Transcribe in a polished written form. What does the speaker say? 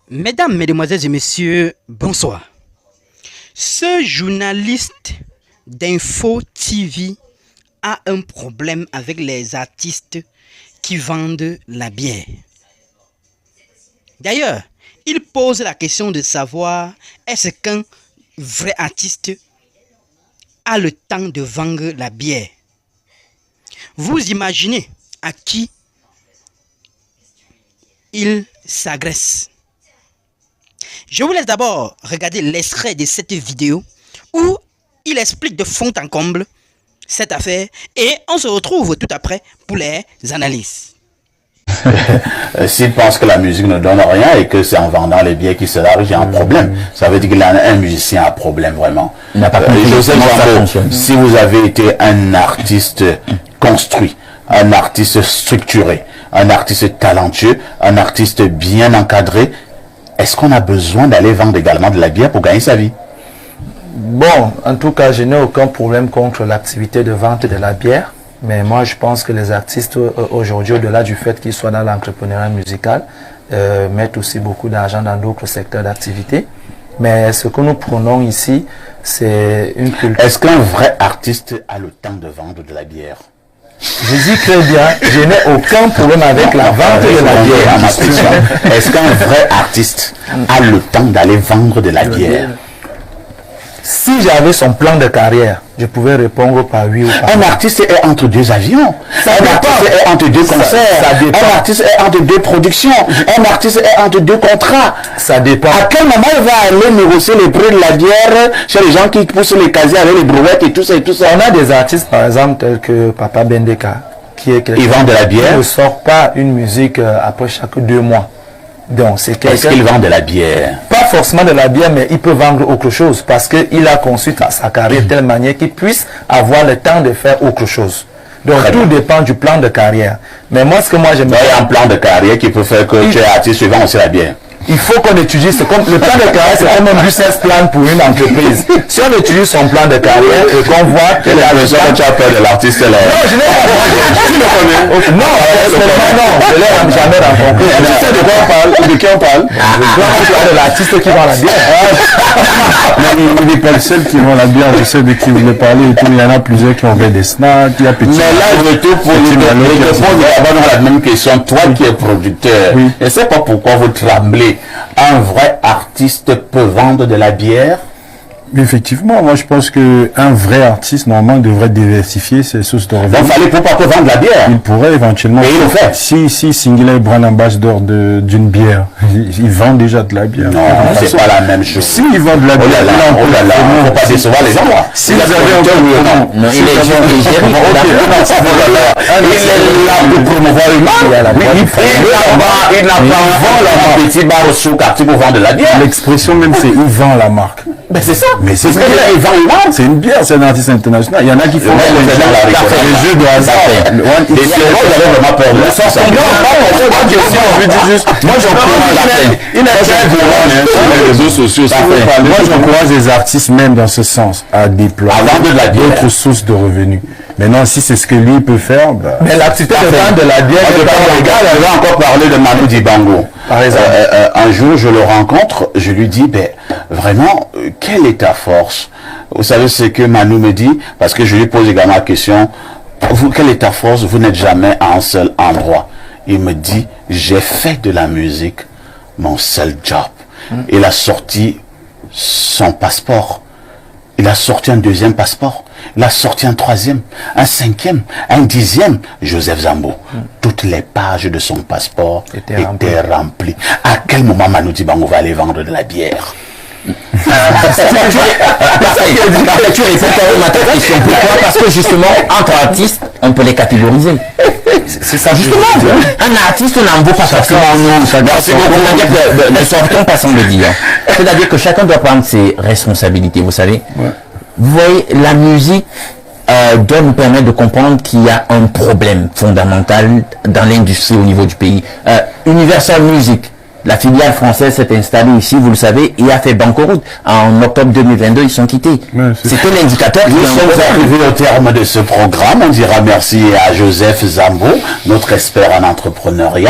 Mesdames, Mesdemoiselles et Messieurs, bonsoir. Ce journaliste d'Info TV a un problème avec les artistes qui vendent la bière. D'ailleurs, il pose la question de savoir est-ce qu'un vrai artiste a le temps de vendre la bière. Vous imaginez à qui il s'agresse. Je vous laisse d'abord regarder l'extrait de cette vidéo où il explique de fond en comble cette affaire et on se retrouve tout après pour les analyses. S'il pense que la musique ne donne rien et que c'est en vendant les billets qu'il sera riche, il y a un problème. Ça veut dire qu'il a un musicien a un problème vraiment. Il n'a pas compris Joseph Zambo, si vous avez été un artiste construit, un artiste structuré, un artiste talentueux, un artiste bien encadré, est-ce qu'on a besoin d'aller vendre également de la bière pour gagner sa vie? Bon, en tout cas, je n'ai aucun problème contre l'activité de vente de la bière. Mais moi, je pense que les artistes aujourd'hui, au-delà du fait qu'ils soient dans l'entrepreneuriat musical, mettent aussi beaucoup d'argent dans d'autres secteurs d'activité. Mais ce que nous prenons ici, c'est une culture. Est-ce qu'un vrai artiste a le temps de vendre de la bière? Je dis très bien, je n'ai aucun problème avec la vente de la bière. Est-ce qu'un vrai artiste a le temps d'aller vendre de la bière? Si j'avais son plan de carrière, je pouvais répondre par oui ou par non. Un artiste est entre deux avions. Un artiste est entre deux concerts. Un artiste est entre deux productions. Un artiste est entre deux contrats. Ça dépend. À quel moment il va aller négocier les prix de la bière chez les gens qui poussent les casiers avec les brouettes et tout ça et tout ça? On a des artistes, par exemple, tels que Papa Bendeka, qui est quelqu'un qui vend de la bière. Qui ne sort pas une musique après chaque 2 mois. Donc, c'est quelqu'un. Est-ce qu'il vend de la bière? Pas forcément de la bière, mais il peut vendre autre chose parce qu'il a conçu sa carrière de telle manière qu'il puisse avoir le temps de faire autre chose. Donc, tout dépend du plan de carrière. Mais moi, ce que moi j'aime bien. Il y a un plan de carrière qui peut faire que tu es artiste, tu vends aussi la bière. Il faut qu'on étudie, c'est comme le plan de carrière, c'est comme un business plan pour une entreprise. Si on étudie son plan de carrière et qu'on voit que tu as peur de l'artiste là. Non, je n'ai pas. Tu le connais? Non, je ne l'ai jamais rencontré. Tu sais de quoi on parle? De qui on parle? Je parle de l'artiste qui vend la bière. Il n'est pas le seul qui vend la bière, je sais de qui vous voulez parler et tout. Il y en a plusieurs qui ont fait des snacks, il y a petit. Mais là, je te pose la même question. Toi qui es producteur, je ne sais pas pourquoi vous tremblez. Un vrai artiste peut vendre de la bière? Effectivement, moi je pense qu'un vrai artiste normalement devrait diversifier ses sources de revenus. Donc il fallait pourquoi pas vendre de la bière? Il pourrait éventuellement. Et il le fait. Si Singila est brand ambassadeur d'une bière, il vend déjà de la bière. Non, c'est pas la même chose. Si il vend de la bière, oh là là, il ne faut pas décevoir les gens. Si vous avez Non, il est géré. Il est là pour promouvoir une marque. Il n'a pas un petit bar au sous-quartier pour vendre de la bière. L'expression même c'est il vend la marque. Mais c'est ça. Mais c'est ça. Il vend une marque. C'est une bière, c'est un artiste international. Il y en a qui font les jeux de hasard. Et c'est là vous avez vraiment peur. Moi j'encourage les artistes même dans ce sens à déployer d'autres sources de revenus. Maintenant, si c'est ce que lui peut faire, mais l'activité de vente de la bière n'est pas légale. Je vais encore parler de Manu Dibango. Par exemple, un jour, je le rencontre, je lui dis, vraiment, quelle est ta force? Vous savez ce que Manu me dit? Parce que je lui pose également la question, quelle est ta force? Vous n'êtes jamais à un seul endroit. Il me dit, j'ai fait de la musique mon seul job. Il a sorti son passeport. Il a sorti un deuxième passeport. Il a sorti un troisième, un cinquième, un dixième. Joseph Zambo. Toutes les pages de son passeport étaient remplies. À quel moment Manu Dibango va aller vendre de la bière? Parce que justement, entre artistes, on peut les catégoriser. C'est ça, justement. Un artiste n'en vaut pas forcément nous. Ne sortons pas sans le dire. C'est-à-dire que chacun doit prendre ses responsabilités, vous savez. Vous voyez, la musique doit nous permettre de comprendre qu'il y a un problème fondamental dans l'industrie au niveau du pays. Universal Music, la filiale française s'est installée ici, vous le savez, et a fait banqueroute. En octobre 2022, ils sont quittés. C'était l'indicateur. Nous sommes arrivés au terme de ce programme. On dira merci à Joseph Zambo, notre expert en entrepreneuriat.